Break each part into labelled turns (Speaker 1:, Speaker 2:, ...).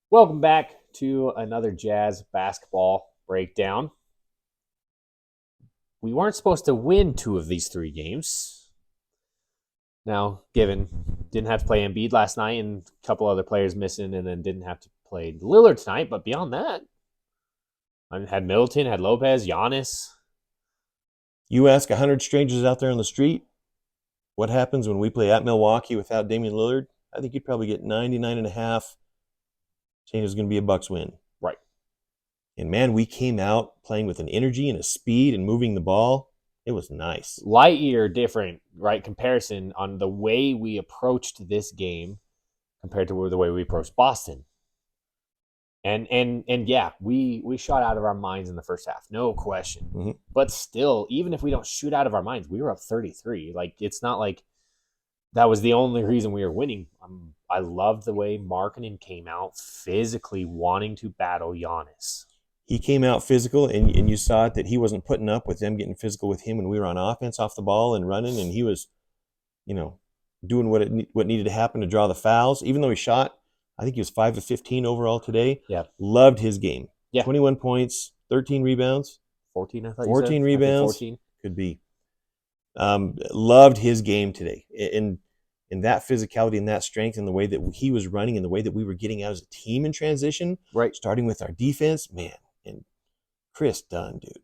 Speaker 1: Welcome back to another Jazz basketball breakdown. We weren't supposed to win 2 of these 3 games. Now, given didn't have to play Embiid last night and a couple other players missing, and then didn't have to play Lillard tonight. But beyond that, I had Middleton, had Lopez, Giannis.
Speaker 2: You ask 100 strangers out there on the street what happens when we play at Milwaukee without Damian Lillard, I think you'd probably get 99.5 saying it's going to be a Bucks win.
Speaker 1: Right.
Speaker 2: And man, we came out playing with an energy and a speed and moving the ball. It was nice.
Speaker 1: Light year different, right? Comparison on the way we approached this game compared to the way we approached Boston. And yeah, we shot out of our minds in the first half, no question.
Speaker 2: Mm-hmm.
Speaker 1: But still, even if we don't shoot out of our minds, we were up 33. Like, it's not like that was the only reason we were winning. I loved the way Markkanen came out physically wanting to battle Giannis.
Speaker 2: He came out physical, and you saw it that he wasn't putting up with them getting physical with him when we were on offense off the ball and running, and he was, doing what needed to happen to draw the fouls. Even though he shot, I think he was 5 of 15 overall today.
Speaker 1: Yeah.
Speaker 2: Loved his game.
Speaker 1: Yeah.
Speaker 2: 21 points, 13 rebounds.
Speaker 1: 14, I thought
Speaker 2: 14 rebounds.
Speaker 1: 14.
Speaker 2: Could be. Loved his game today. In that physicality and that strength and the way that he was running and the way that we were getting out as a team in transition.
Speaker 1: Right.
Speaker 2: Starting with our defense, man. And Kris Dunn, dude.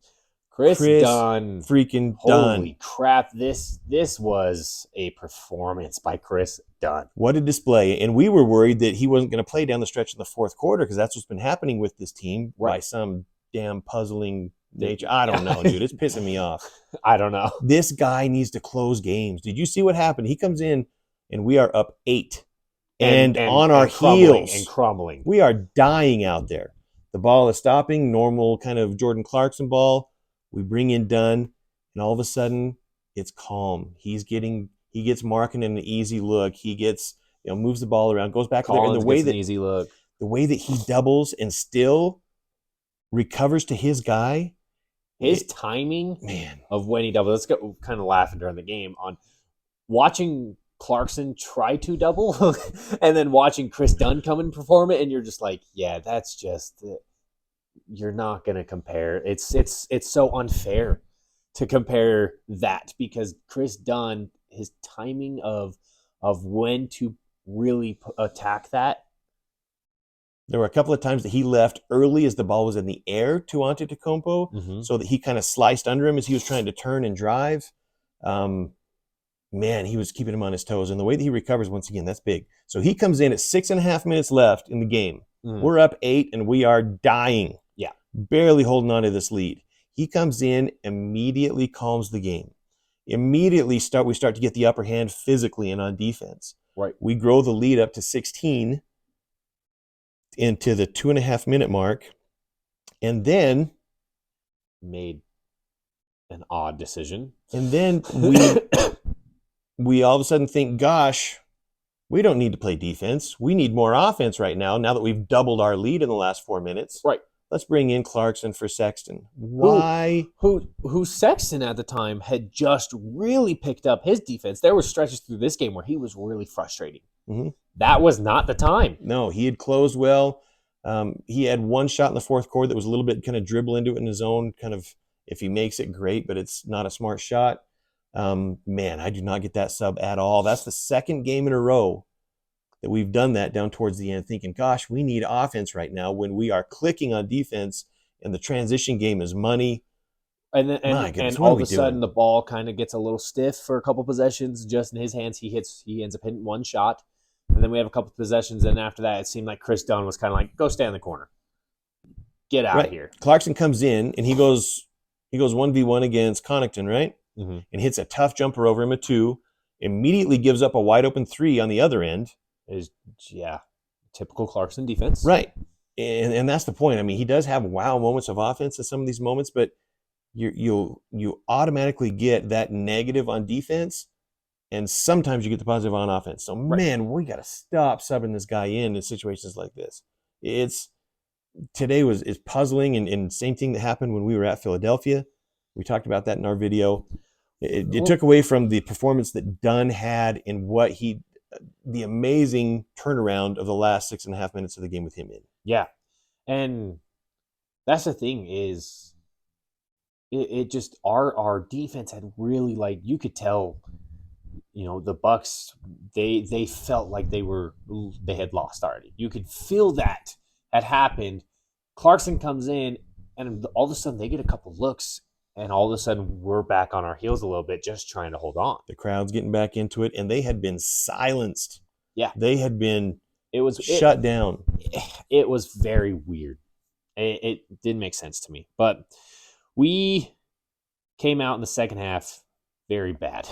Speaker 1: Kris Dunn.
Speaker 2: Freaking Dunn.
Speaker 1: Holy crap. This was a performance by Kris Dunn.
Speaker 2: What a display. And we were worried that he wasn't going to play down the stretch in the fourth quarter because that's what's been happening with this team by some damn puzzling nature. I don't know, dude. It's pissing me off.
Speaker 1: I don't know.
Speaker 2: This guy needs to close games. Did you see what happened? He comes in and we are up 8. And on our heels.
Speaker 1: And crumbling.
Speaker 2: We are dying out there. The ball is stopping, normal kind of Jordan Clarkson ball. We bring in Dunn, and all of a sudden, it's calm. He gets Markkanen an easy look. He gets, moves the ball around, goes back there, and the way that he doubles and still recovers to his guy,
Speaker 1: his timing,
Speaker 2: man,
Speaker 1: of when he doubles. Let's go kind of laughing during the game on watching Clarkson try to double, and then watching Kris Dunn come and perform it, and you're just like, yeah, that's just. You're not going to compare. It's so unfair to compare that because Kris Dunn, his timing of when to really attack that.
Speaker 2: There were a couple of times that he left early as the ball was in the air to Antetokounmpo, so that he kind of sliced under him as he was trying to turn and drive. Man, he was keeping him on his toes. And the way that he recovers, once again, that's big. So he comes in at 6.5 minutes left in the game. We're up 8, and we are dying.
Speaker 1: Yeah.
Speaker 2: Barely holding on to this lead. He comes in, immediately calms the game. Immediately we start to get the upper hand physically and on defense.
Speaker 1: Right.
Speaker 2: We grow the lead up to 16 into the 2.5-minute mark. And then
Speaker 1: made an odd decision.
Speaker 2: And then we all of a sudden think, gosh, we don't need to play defense. We need more offense right now that we've doubled our lead in the last 4 minutes.
Speaker 1: Right.
Speaker 2: Let's bring in Clarkson for Sexton. Why?
Speaker 1: Who Sexton at the time had just really picked up his defense. There were stretches through this game where he was really frustrating.
Speaker 2: Mm-hmm.
Speaker 1: That was not the time.
Speaker 2: No, he had closed well. He had one shot in the fourth quarter that was a little bit kind of dribble into it in his own kind of, if he makes it, great, but it's not a smart shot. Man, I do not get that sub at all. That's the second game in a row that we've done that down towards the end, thinking, gosh, we need offense right now when we are clicking on defense and the transition game is money.
Speaker 1: And all of a sudden the ball kind of gets a little stiff for a couple possessions just in his hands. He ends up hitting one shot. And then we have a couple possessions. And after that, it seemed like Kris Dunn was kind of like, go stand in the corner. Get out of here.
Speaker 2: Clarkson comes in and he goes 1v1 against Connaughton, right?
Speaker 1: Mm-hmm.
Speaker 2: And hits a tough jumper over him at 2. Immediately gives up a wide open 3 on the other end.
Speaker 1: Typical Clarkson defense.
Speaker 2: Right. And that's the point. I mean, he does have wow moments of offense in some of these moments, but you automatically get that negative on defense, and sometimes you get the positive on offense. So, man, we got to stop subbing this guy in situations like this. Today is puzzling, and same thing that happened when we were at Philadelphia. We talked about that in our video. It took away from the performance that Dunn had in what he the amazing turnaround of the last 6.5 minutes of the game with him in.
Speaker 1: Yeah. And that's the thing is it just our defense had really, like, you could tell, the Bucks, they felt like they had lost already. You could feel that had happened. Clarkson comes in, and all of a sudden they get a couple looks, and all of a sudden we're back on our heels a little bit, just trying to hold on.
Speaker 2: The crowd's getting back into it, and they had been silenced.
Speaker 1: Yeah,
Speaker 2: they had been
Speaker 1: shut
Speaker 2: down.
Speaker 1: It was very weird. It didn't make sense to me, but we came out in the second half very bad.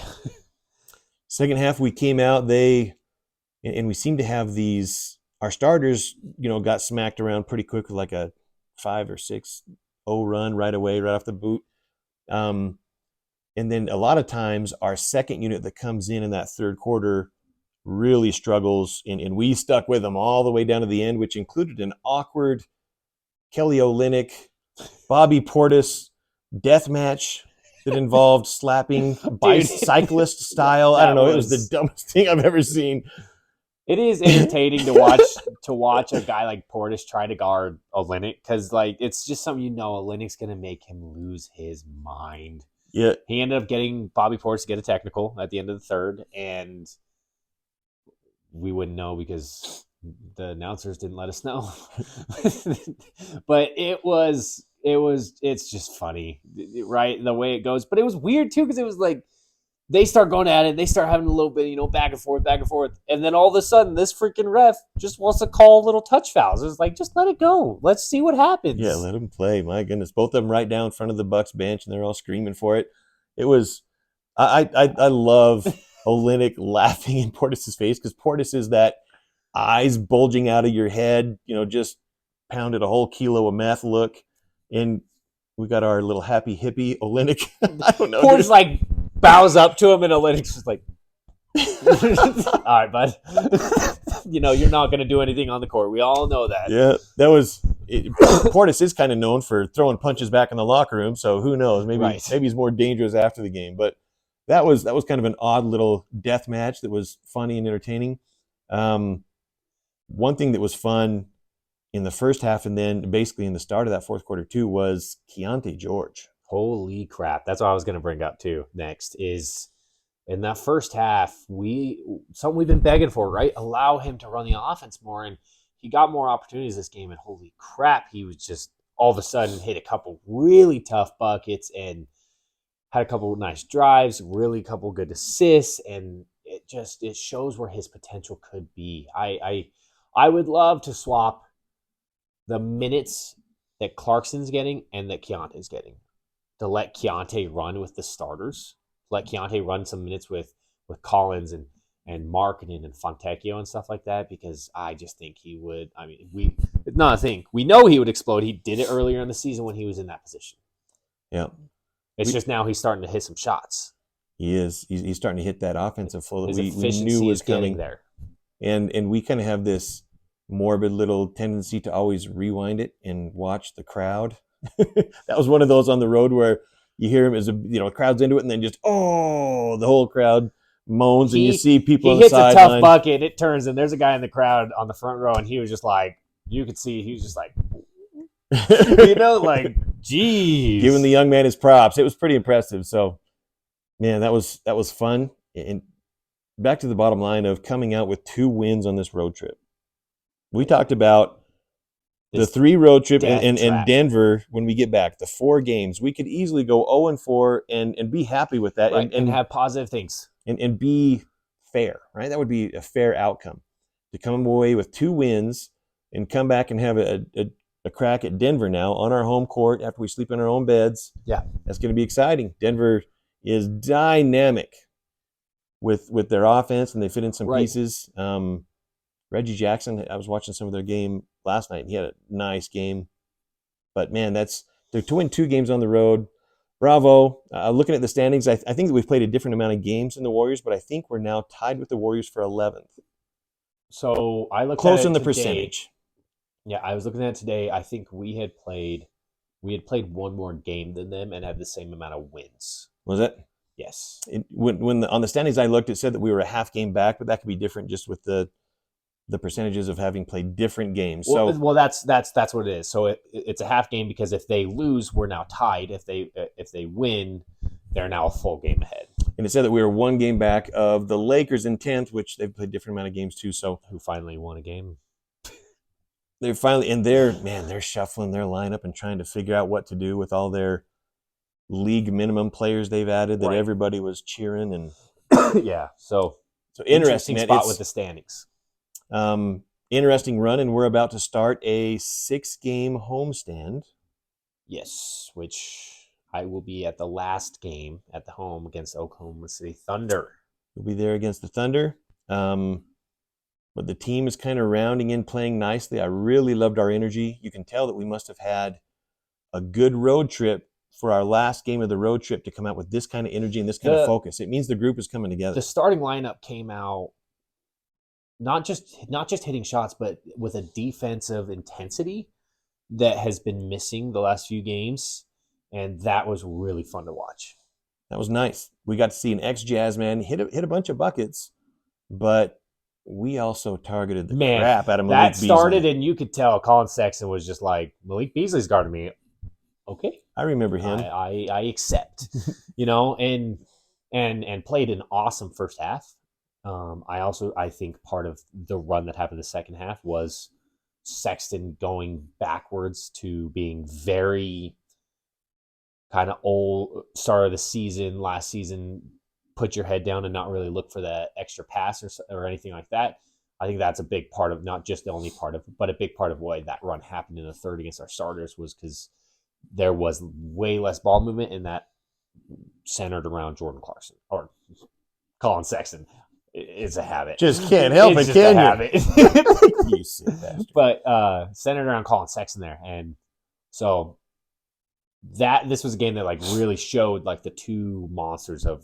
Speaker 2: Second half, we came out, and we seemed to have our starters, got smacked around pretty quick with like a 5 or 6-0 run right away, right off the boot. And then a lot of times our second unit that comes in that third quarter really struggles, and we stuck with them all the way down to the end, which included an awkward Kelly Olynyk, Bobby Portis death match that involved slapping bicyclist style. I don't know. It was the dumbest thing I've ever seen.
Speaker 1: It is entertaining to watch a guy like Portis try to guard Olynyk, because, like, it's just something, Olynyk's going to make him lose his mind.
Speaker 2: Yeah.
Speaker 1: He ended up getting Bobby Portis to get a technical at the end of the third, and we wouldn't know because the announcers didn't let us know. But it's just funny, right? The way it goes. But it was weird too, because it was like they start going at it, they start having a little bit, back and forth, and then all of a sudden this freaking ref just wants to call little touch fouls. It's like, just let it go. Let's see what happens.
Speaker 2: Yeah, let them play. My goodness, both of them right down in front of the Bucks bench, and they're all screaming for it. It was, I love Olynyk laughing in Portis' face, because Portis is that eyes bulging out of your head, just pounded a whole kilo of meth look. And we got our little happy hippie Olynyk. I don't know.
Speaker 1: Portis like bows up to him, and Olynyk's just like, all right, bud. You're not going to do anything on the court. We all know that.
Speaker 2: Yeah, Portis is kind of known for throwing punches back in the locker room, so who knows? Maybe he's more dangerous after the game. But that was kind of an odd little death match that was funny and entertaining. One thing that was fun in the first half, and then basically in the start of that fourth quarter too, was Keyonte George.
Speaker 1: Holy crap. That's what I was going to bring up too next is, in that first half, something we've been begging for, right? Allow him to run the offense more, and he got more opportunities this game, and holy crap, he was just all of a sudden hit a couple really tough buckets and had a couple nice drives, really a couple good assists, and it shows where his potential could be. I would love to swap the minutes that Clarkson's getting and that Keyonte's getting, to let Keyonte run with the starters, let Keyonte run some minutes with Collins and Markkanen and Fontecchio and stuff like that, because I just think he would. I mean, we know he would explode. He did it earlier in the season when he was in that position.
Speaker 2: Yeah.
Speaker 1: It's just now he's starting to hit some shots.
Speaker 2: He is. He's starting to hit that offensive flow that we
Speaker 1: efficiency
Speaker 2: knew was
Speaker 1: is getting
Speaker 2: coming
Speaker 1: there.
Speaker 2: And we kind of have this morbid little tendency to always rewind it and watch the crowd. That was one of those on the road where you hear him as the crowd's into it, and then just the whole crowd moans, and you see people on the sideline.
Speaker 1: He hits a tough bucket, it turns, and there's a guy in the crowd on the front row, and he was just like, you could see he was just like, like, geez,
Speaker 2: giving the young man his props. It was pretty impressive. So, man, that was fun. And back to the bottom line of coming out with 2 wins on this road trip. We talked about the 3 road trip in Denver when we get back, the 4 games. We could easily go 0-4 and be happy with that,
Speaker 1: right, and have positive things.
Speaker 2: And be fair, right? That would be a fair outcome. To come away with 2 wins and come back and have a crack at Denver now on our home court after we sleep in our own beds.
Speaker 1: Yeah.
Speaker 2: That's going to be exciting. Denver is dynamic with their offense, and they fit in some pieces. Reggie Jackson, I was watching some of their game last night, and he had a nice game. But, man, to win 2 games on the road, bravo. Looking at the standings, I think that we've played a different amount of games than the Warriors, but I think we're now tied with the Warriors for 11th.
Speaker 1: So I looked
Speaker 2: close
Speaker 1: at it
Speaker 2: in the
Speaker 1: today.
Speaker 2: percentage.
Speaker 1: Yeah, I was looking at it today. I think we had played one more game than them and had the same amount of wins.
Speaker 2: Was it?
Speaker 1: Yes.
Speaker 2: On the standings I looked, it said that we were a half game back, but that could be different just with the percentages of having played different games.
Speaker 1: Well, that's what it is. So it's a half game because if they lose, we're now tied. If they win, they're now a full game ahead.
Speaker 2: And it said that we were 1 game back of the Lakers in 10th, which they've played different amount of games too. So
Speaker 1: who finally won a game?
Speaker 2: They're finally, and they're shuffling their lineup and trying to figure out what to do with all their league minimum players they've added that everybody was cheering and
Speaker 1: yeah. So
Speaker 2: interesting
Speaker 1: spot with the standings.
Speaker 2: Interesting run, and we're about to start a 6-game homestand.
Speaker 1: Yes, which I will be at the last game at the home against Oklahoma City Thunder.
Speaker 2: We'll be there against the Thunder. But the team is kind of rounding in, playing nicely. I really loved our energy. You can tell that we must have had a good road trip for our last game of the road trip to come out with this kind of energy and this kind of focus. It means the group is coming together.
Speaker 1: The starting lineup came out not just hitting shots, but with a defensive intensity that has been missing the last few games, and that was really fun to watch.
Speaker 2: That was nice. We got to see an ex-Jazz man hit a bunch of buckets, but we also targeted the crap out of Malik Beasley.
Speaker 1: That started, and you could tell Colin Sexton was just like, Malik Beasley's guarding me. Okay.
Speaker 2: I remember him.
Speaker 1: I accept, and played an awesome first half. I think part of the run that happened the second half was Sexton going backwards to being very kind of old, start of the season, last season, put your head down and not really look for the extra pass or anything like that. I think that's a big part of, not just the only part of, but a big part of why that run happened in the third against our starters was because there was way less ball movement, and that centered around Jordan Clarkson or Colin Sexton. It's a habit.
Speaker 2: Just can't help it, can you?
Speaker 1: Habit.
Speaker 2: You sick bastard.
Speaker 1: But centered around Colin Sexton there, and so this was a game that like really showed like the two monsters of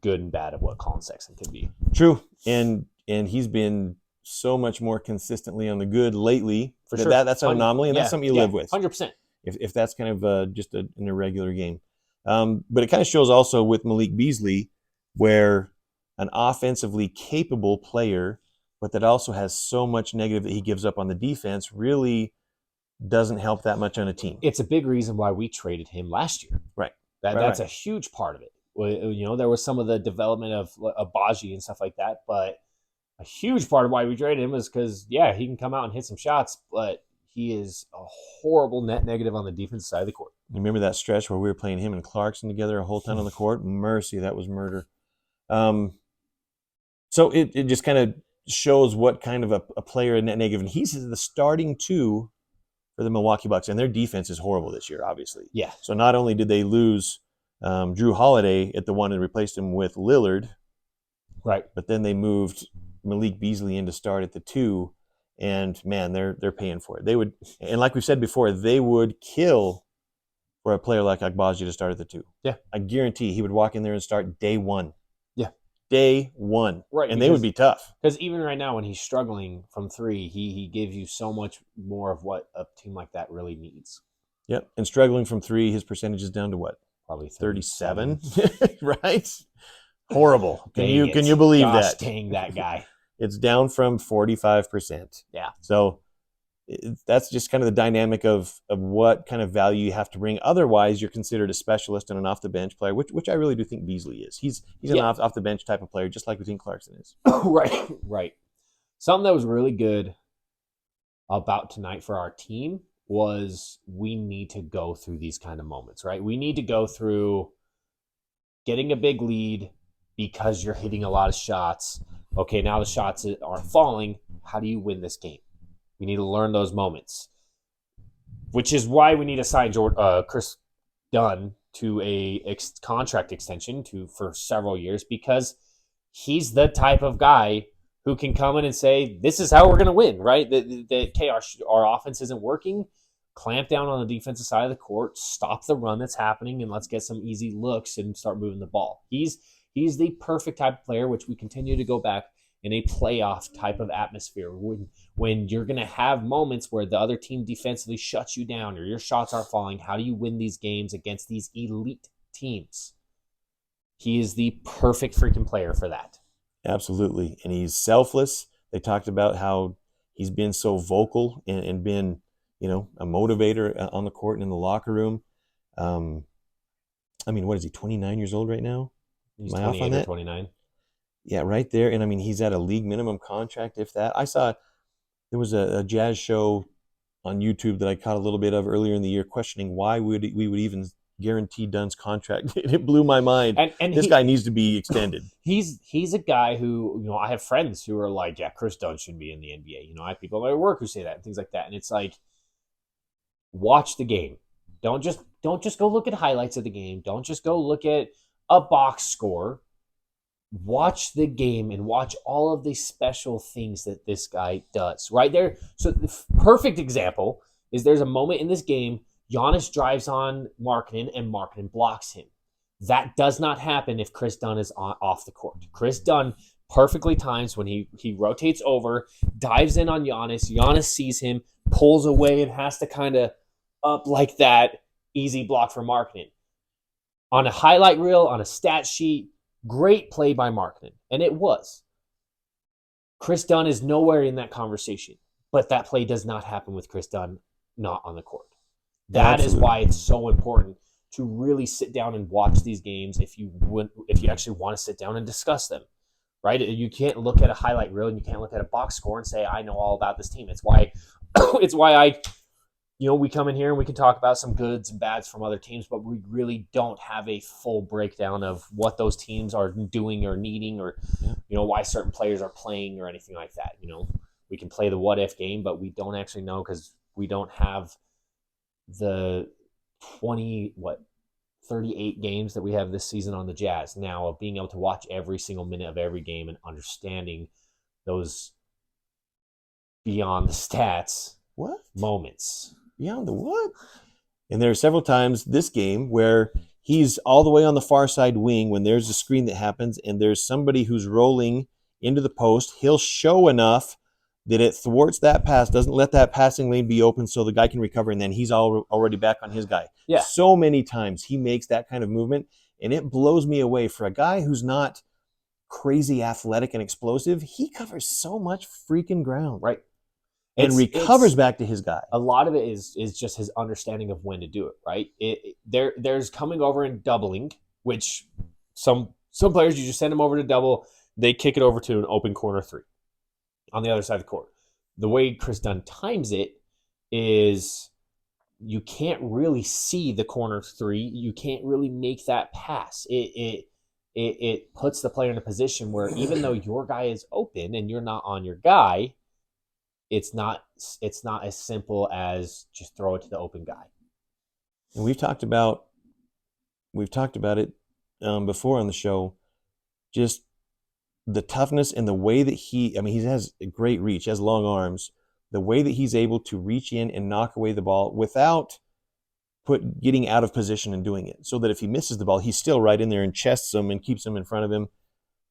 Speaker 1: good and bad of what Colin Sexton can be.
Speaker 2: True, and he's been so much more consistently on the good lately.
Speaker 1: For sure,
Speaker 2: that's an anomaly, and that's something you live with.
Speaker 1: 100%.
Speaker 2: If that's kind of just an irregular game, but it kind of shows also with Malik Beasley where an offensively capable player, but that also has so much negative that he gives up on the defense, really doesn't help that much on a team.
Speaker 1: It's a big reason why we traded him last year.
Speaker 2: Right.
Speaker 1: That's a huge part of it. There was some of the development of Abaji and stuff like that, but a huge part of why we traded him is because, he can come out and hit some shots, but he is a horrible net negative on the defensive side of the court.
Speaker 2: You remember that stretch where we were playing him and Clarkson together a whole ton on the court? Mercy, that was murder. So it just kind of shows what kind of a player in net negative. And he's the starting two for the Milwaukee Bucks, and their defense is horrible this year, obviously.
Speaker 1: Yeah.
Speaker 2: So not only did they lose Drew Holiday at the 1 and replaced him with Lillard,
Speaker 1: right?
Speaker 2: But then they moved Malik Beasley in to start at the 2, and man, they're paying for it. They would, and like we've said before, they would kill for a player like Agbaji to start at the 2.
Speaker 1: Yeah.
Speaker 2: I guarantee he would walk in there and start day 1.
Speaker 1: Yeah.
Speaker 2: Day 1.
Speaker 1: Right.
Speaker 2: And they would be tough.
Speaker 1: Because even right now when he's struggling from 3, he gives you so much more of what a team like that really needs.
Speaker 2: Yep. And struggling from 3, his percentage is down to what?
Speaker 1: Probably
Speaker 2: 37. Right? Horrible. Can you believe that?
Speaker 1: Dang that guy.
Speaker 2: It's down from 45%.
Speaker 1: Yeah.
Speaker 2: So that's just kind of the dynamic of what kind of value you have to bring. Otherwise, you're considered a specialist and an off-the-bench player, which I really do think Beasley is. He's an off-the-bench type of player, just like we think Clarkson is.
Speaker 1: Right. Something that was really good about tonight for our team was we need to go through these kind of moments, right? We need to go through getting a big lead because you're hitting a lot of shots. Okay, now the shots are falling. How do you win this game? We need to learn those moments, which is why we need to sign Kris Dunn to a contract extension for several years, because he's the type of guy who can come in and say, this is how we're going to win, right? Our offense isn't working. Clamp down on the defensive side of the court, stop the run that's happening, and let's get some easy looks and start moving the ball. He's the perfect type of player, which we continue to go back in a playoff type of atmosphere when you're going to have moments where the other team defensively shuts you down or your shots aren't falling. How do you win these games against these elite teams? He is the perfect freaking player for that.
Speaker 2: Absolutely. And he's selfless. They talked about how he's been so vocal and been, a motivator on the court and in the locker room. What is he, 29 years old right now?
Speaker 1: He's
Speaker 2: Am I off on
Speaker 1: 28 or
Speaker 2: that?
Speaker 1: 29.
Speaker 2: Yeah, right there. And he's at a league minimum contract, if that. I saw there was a jazz show on YouTube that I caught a little bit of earlier in the year, questioning why we would even guarantee Dunn's contract. It blew my mind.
Speaker 1: And
Speaker 2: this guy needs to be extended.
Speaker 1: He's a guy who, I have friends who are like, yeah, Kris Dunn shouldn't be in the NBA. I have people at my work who say that and things like that. And it's like, watch the game. Don't just go look at highlights of the game. Don't just go look at a box score. Watch the game and watch all of the special things that this guy does right there. So the perfect example is there's a moment in this game, Giannis drives on Markkanen and Markkanen blocks him. That does not happen if Kris Dunn is off the court. Kris Dunn perfectly times when he rotates over, dives in on Giannis. Giannis sees him, pulls away, and has to kind of up like that. Easy block for Markkanen. On a highlight reel, on a stat sheet, great play by Markkanen. And it was. Kris Dunn is nowhere in that conversation. But that play does not happen with Kris Dunn not on the court. That is why it's so important to really sit down and watch these games if you actually want to sit down and discuss them. Right? You can't look at a highlight reel and you can't look at a box score and say, I know all about this team. It's why we come in here and we can talk about some goods and bads from other teams, but we really don't have a full breakdown of what those teams are doing or needing or, why certain players are playing or anything like that. We can play the what if game, but we don't actually know because we don't have the 38 games that we have this season on the Jazz now of being able to watch every single minute of every game and understanding those beyond the stats moments.
Speaker 2: Beyond the what? And there are several times this game where he's all the way on the far side wing when there's a screen that happens and there's somebody who's rolling into the post. He'll show enough that it thwarts that pass, doesn't let that passing lane be open so the guy can recover, and then he's already back on his guy.
Speaker 1: Yeah.
Speaker 2: So many times he makes that kind of movement, and it blows me away. For a guy who's not crazy athletic and explosive, he covers so much freaking ground.
Speaker 1: Right.
Speaker 2: And recovers back to his guy.
Speaker 1: A lot of it is just his understanding of when to do it, right? There's coming over and doubling, which some players, you just send them over to double, they kick it over to an open corner three on the other side of the court. The way Kris Dunn times it is you can't really see the corner three. You can't really make that pass. It puts the player in a position where even though your guy is open and you're not on your guy, it's not as simple as just throw it to the open guy.
Speaker 2: And we've talked about it before on the show, just the toughness and the way that he has a great reach, he has long arms, the way that he's able to reach in and knock away the ball without getting out of position and doing it, so that if he misses the ball, he's still right in there and chests him and keeps him in front of him.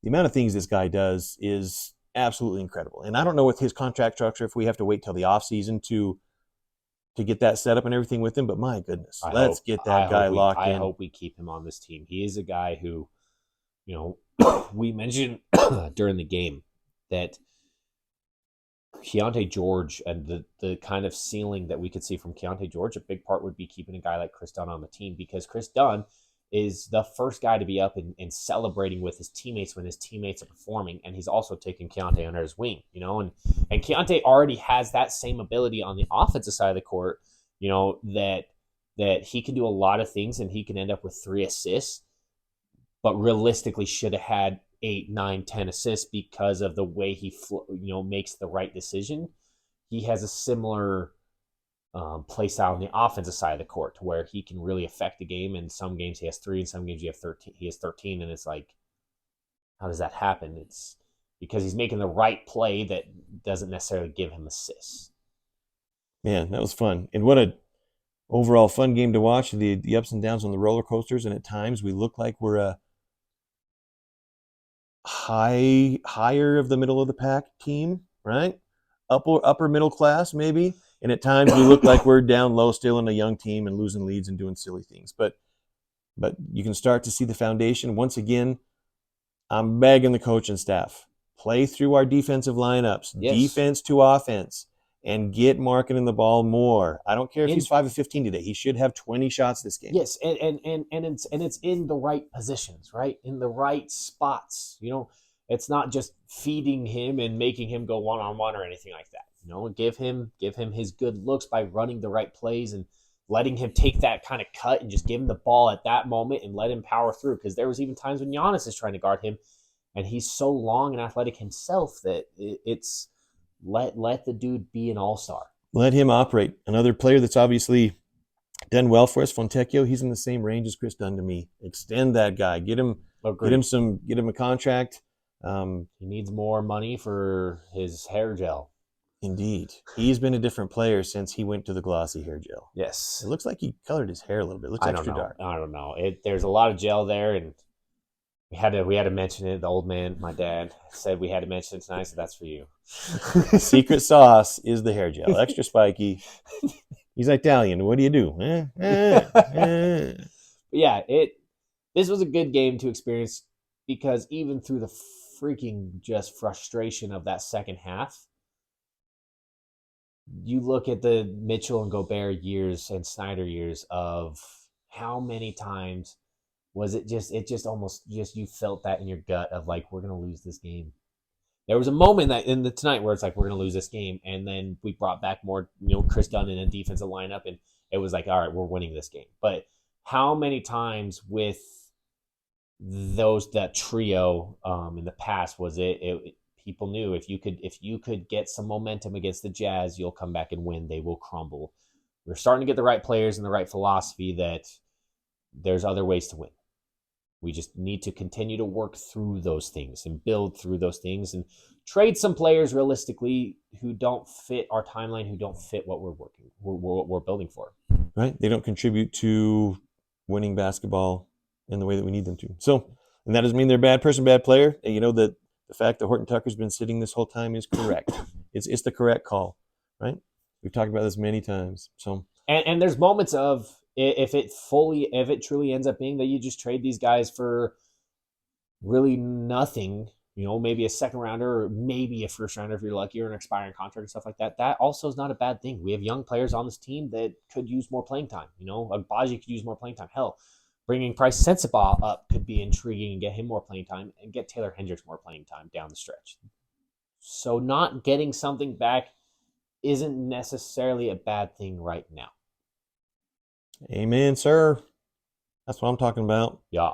Speaker 2: The amount of things this guy does is absolutely incredible. And I don't know with his contract structure if we have to wait till the offseason to get that set up and everything with him, but my goodness, let's get that guy locked in.
Speaker 1: I hope we keep him on this team. He is a guy who, we mentioned during the game that Keyonte George and the kind of ceiling that we could see from Keyonte George, a big part would be keeping a guy like Kris Dunn on the team, because Kris Dunn is the first guy to be up and celebrating with his teammates when his teammates are performing, and he's also taking Keyonte under his wing, and Keyonte already has that same ability on the offensive side of the court, that he can do a lot of things and he can end up with 3 assists, but realistically should have had 8, 9, 10 assists because of the way he makes the right decision. He has a similar play style on the offensive side of the court to where he can really affect the game. In some games he has 3, in some games he has 13, and it's like, how does that happen? It's because he's making the right play that doesn't necessarily give him assists.
Speaker 2: Man, that was fun. And what a overall fun game to watch, the ups and downs on the roller coasters, and at times we look like we're a higher of the middle of the pack team, right? Upper middle class maybe, and at times we look like we're down low still in a young team and losing leads and doing silly things. But but you can start to see the foundation. Once again, I'm begging the coaching staff, play through our defensive lineups,
Speaker 1: Yes.
Speaker 2: defense to offense, and get Markkanen the ball more. I don't care if he's 5 of 15 today. He should have 20 shots this game.
Speaker 1: Yes, and it's in the right positions, right? In the right spots. It's not just feeding him and making him go one-on-one or anything like that. Give him his good looks by running the right plays and letting him take that kind of cut and just give him the ball at that moment and let him power through. Because there was even times when Giannis is trying to guard him, and he's so long and athletic himself that it's let the dude be an all-star.
Speaker 2: Let him operate. Another player that's obviously done well for us, Fontecchio, he's in the same range as Kris Dunn to me. Extend that guy. Get him a contract.
Speaker 1: He needs more money for his hair gel.
Speaker 2: Indeed. He's been a different player since he went to the glossy hair gel.
Speaker 1: Yes.
Speaker 2: It looks like he colored his hair a little bit. It looks extra dark.
Speaker 1: I don't know. There's a lot of gel there, and we had to mention it. The old man, my dad, said we had to mention it tonight, so that's for you.
Speaker 2: Secret sauce is the hair gel. Extra spiky. He's Italian. What do you do?
Speaker 1: Yeah, this was a good game to experience because even through the freaking just frustration of that second half, you look at the Mitchell and Gobert years and Snyder years of how many times was it just almost you felt that in your gut of like, we're going to lose this game. There was a moment that in the tonight where it's like, we're going to lose this game. And then we brought back more, Kris Dunn in a defensive lineup, and it was like, all right, we're winning this game. But how many times with that trio in the past was it people knew if you could get some momentum against the Jazz, you'll come back and win. They will crumble. We're starting to get the right players and the right philosophy that there's other ways to win. We just need to continue to work through those things and build through those things and trade some players realistically who don't fit our timeline, who don't fit what we're building for.
Speaker 2: Right? They don't contribute to winning basketball in the way that we need them to. So, and that doesn't mean they're a bad person, bad player. And that the fact that Horton Tucker's been sitting this whole time is correct. It's the correct call, right? We've talked about this many times. So,
Speaker 1: and there's moments of if it truly ends up being that you just trade these guys for really nothing, maybe a second rounder or maybe a first rounder if you're lucky, or an expiring contract and stuff like that. That also is not a bad thing. We have young players on this team that could use more playing time. Agbaji could use more playing time. Hell, bringing Price Sensabaugh up could be intriguing and get him more playing time and get Taylor Hendricks more playing time down the stretch. So not getting something back isn't necessarily a bad thing right now.
Speaker 2: Amen, sir. That's what I'm talking about.
Speaker 1: Yeah.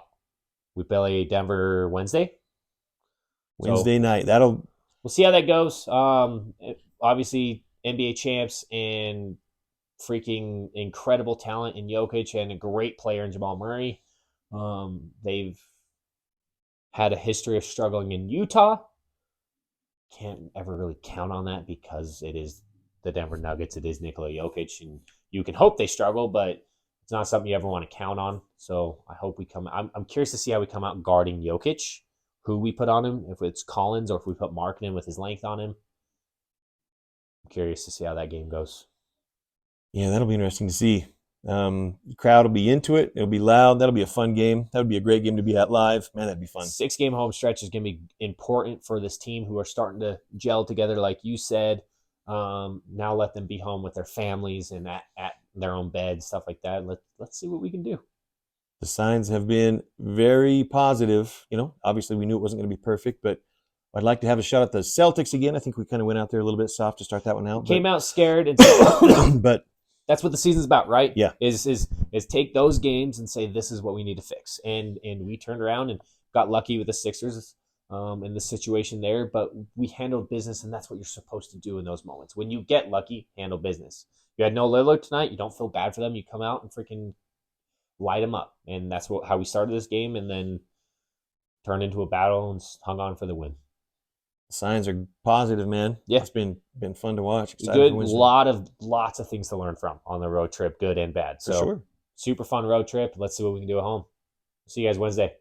Speaker 1: We play Denver Wednesday
Speaker 2: night.
Speaker 1: We'll see how that goes. Obviously, NBA champs and freaking incredible talent in Jokic and a great player in Jamal Murray. They've had a history of struggling in Utah. Can't ever really count on that because it is the Denver Nuggets. It is Nikola Jokic, and you can hope they struggle, but it's not something you ever want to count on. So I hope we come. I'm curious to see how we come out guarding Jokic, who we put on him, if it's Collins or if we put Markkanen with his length on him. I'm curious to see how that game goes.
Speaker 2: Yeah, that'll be interesting to see. The crowd will be into it. It'll be loud. That'll be a fun game. That would be a great game to be at live. Man, that'd be fun.
Speaker 1: 6-game home stretch is going to be important for this team who are starting to gel together, like you said. Now let them be home with their families and at their own beds, stuff like that. Let's see what we can do.
Speaker 2: The signs have been very positive. Obviously we knew it wasn't going to be perfect, but I'd like to have a shot at the Celtics again. I think we kind of went out there a little bit soft to start that one out.
Speaker 1: Came out scared,
Speaker 2: but
Speaker 1: that's what the season's about, right?
Speaker 2: Yeah.
Speaker 1: Is take those games and say this is what we need to fix, and we turned around and got lucky with the Sixers. In the situation there, but we handled business, and that's what you're supposed to do in those moments. When you get lucky, handle business. You had no Lillard tonight, you don't feel bad for them. You come out and freaking light them up, and that's how we started this game, and then turned into a battle and hung on for the win.
Speaker 2: Signs are positive, man.
Speaker 1: Yeah,
Speaker 2: it's been fun to watch.
Speaker 1: Good, lots of things to learn from on the road trip, good and bad. So
Speaker 2: for sure.
Speaker 1: Super fun road trip. Let's see what we can do at home. See you guys Wednesday.